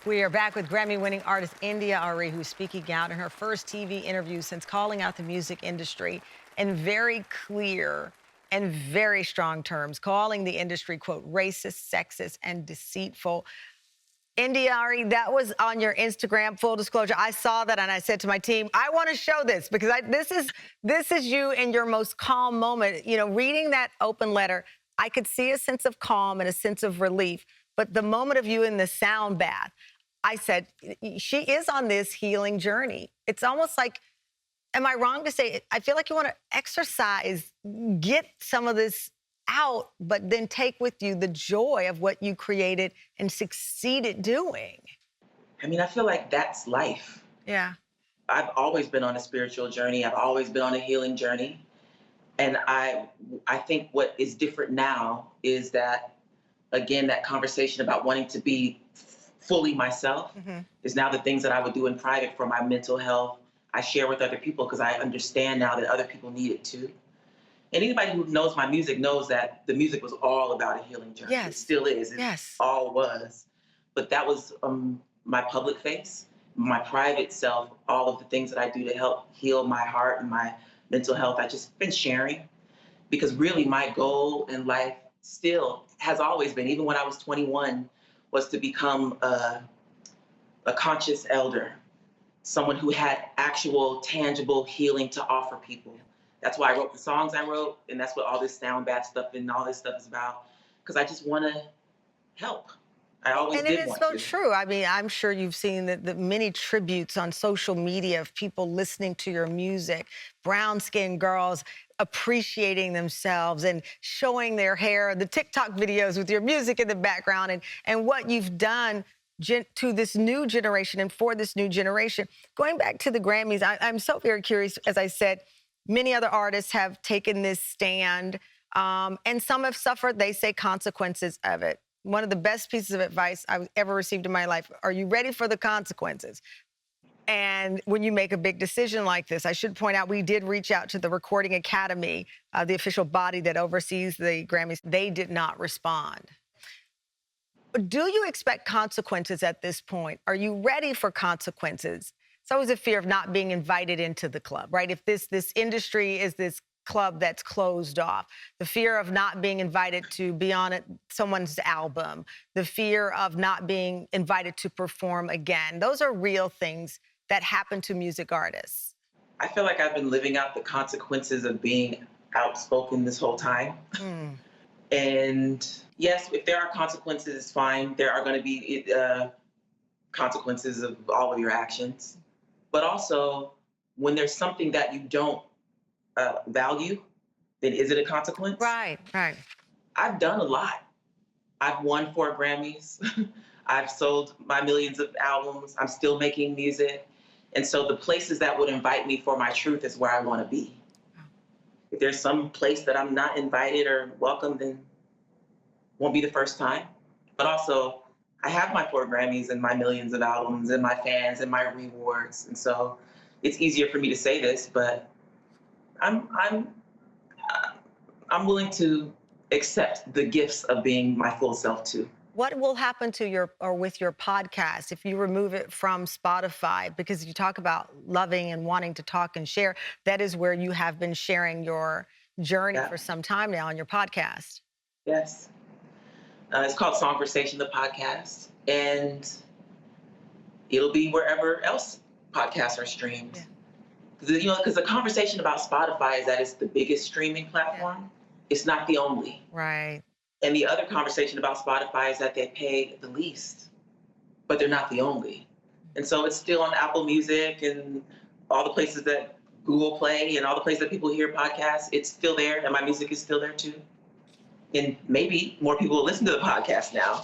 We are back with Grammy-winning artist India.Arie, who's speaking out in her first TV interview since calling out the music industry in very clear and very strong terms, calling the industry, quote, racist, sexist, and deceitful. India.Arie, that was on your Instagram, full disclosure. I saw that and I said to my team, I want to show this because this is you in your most calm moment. You know, reading that open letter, I could see a sense of calm and a sense of relief. But the moment of you in the sound bath, I said, she is on this healing journey. It's almost like, am I wrong to say, I feel like you want to exercise, get some of this out, but then take with you the joy of what you created and succeeded doing. I mean, I feel like that's life. Yeah. I've always been on a spiritual journey. I've always been on a healing journey. And I think what is different now is that, again, that conversation about wanting to be fully myself is now the things that I would do in private for my mental health. I share with other people because I understand now that other people need it too. And anybody who knows my music knows that the music was all about a healing journey. Yes. It still is. It Yes. all was. But that was my public face, my private self, all of the things that I do to help heal my heart and my mental health. I just been sharing because really my goal in life still has always been, even when I was 21, was to become a conscious elder, someone who had actual tangible healing to offer people. That's why I wrote the songs I wrote, and that's what all this sound bath stuff and all this stuff is about, because I just want to help. I always did want to. And it is so true. I mean, I'm sure you've seen the many tributes on social media of people listening to your music, brown-skinned girls appreciating themselves and showing their hair, the TikTok videos with your music in the background, and what you've done to this new generation and for this new generation. Going back to the Grammys, I'm so very curious. As I said, many other artists have taken this stand, and some have suffered, they say, consequences of it. One of the best pieces of advice I've ever received in my life, are you ready for the consequences? And when you make a big decision like this, I should point out, we did reach out to the Recording Academy, the official body that oversees the Grammys. They did not respond. Do you expect consequences at this point? Are you ready for consequences? It's always a fear of not being invited into the club, right? If this industry is this club that's closed off, the fear of not being invited to be on someone's album, the fear of not being invited to perform again. Those are real things that happen to music artists. I feel like I've been living out the consequences of being outspoken this whole time. And yes, if there are consequences, it's fine. There are going to be consequences of all of your actions. But also, when there's something that you don't value, then is it a consequence? Right, right. I've done a lot. I've won 4 Grammys. I've sold my millions of albums. I'm still making music. And so the places that would invite me for my truth is where I want to be. If there's some place that I'm not invited or welcome, then won't be the first time. But also, I have my 4 Grammys and my millions of albums and my fans and my rewards. And so it's easier for me to say this, but I'm willing to accept the gifts of being my full self too. What will happen to with your podcast if you remove it from Spotify? Because you talk about loving and wanting to talk and share. That is where you have been sharing your journey for some time now on your podcast. Yes. It's called Songwriter, the podcast. And it'll be wherever else podcasts are streamed. Yeah. Because the conversation about Spotify is that it's the biggest streaming platform. Yeah. It's not the only. Right. And the other conversation about Spotify is that they pay the least, but they're not the only. And so it's still on Apple Music and all the places that Google Play and all the places that people hear podcasts. It's still there, and my music is still there too. And maybe more people will listen to the podcast now.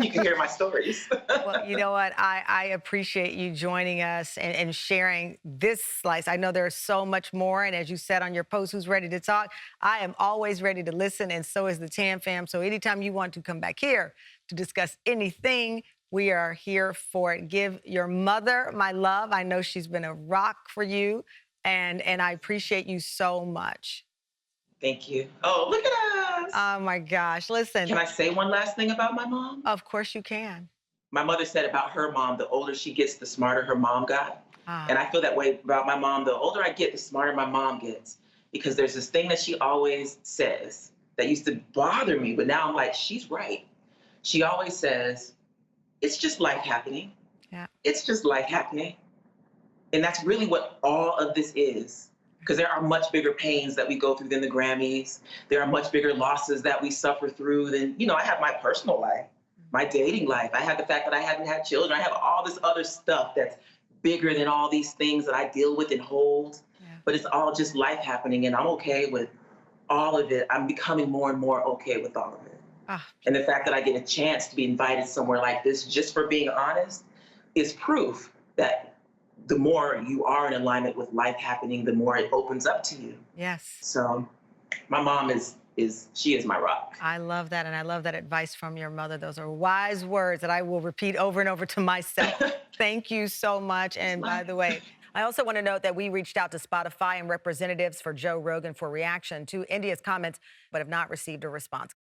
You can hear my stories. Well, you know what? I appreciate you joining us and sharing this slice. I know there's so much more. And as you said on your post, who's ready to talk? I am always ready to listen, and so is the Tam fam. So anytime you want to come back here to discuss anything, we are here for it. Give your mother my love. I know she's been a rock for you, and I appreciate you so much. Thank you. Oh, look at us. Oh, my gosh. Listen. Can I say one last thing about my mom? Of course you can. my mother said about her mom, the older she gets, the smarter her mom got. Ah, And I feel that way about my mom. The older I get, the smarter my mom gets. Because there's this thing that she always says that used to bother me, but now I'm like, she's right. She always says, it's just life happening. yeah. It's just life happening. And that's really what all of this is. Because there are much bigger pains that we go through than the Grammys. There are much bigger losses that we suffer through than, I have my personal life, my dating life. I have the fact that I haven't had children. I have all this other stuff that's bigger than all these things that I deal with and hold. Yeah. But it's all just life happening, and I'm okay with all of it. I'm becoming more and more okay with all of it. Ah, And the fact that I get a chance to be invited somewhere like this, just for being honest, is proof that the more you are in alignment with life happening, the more it opens up to you. yes. So my mom she is my rock. I love that, and I love that advice from your mother. Those are wise words that I will repeat over and over to myself. Thank you so much. And by the way, I also want to note that we reached out to Spotify and representatives for Joe Rogan for reaction to India's comments, but have not received a response.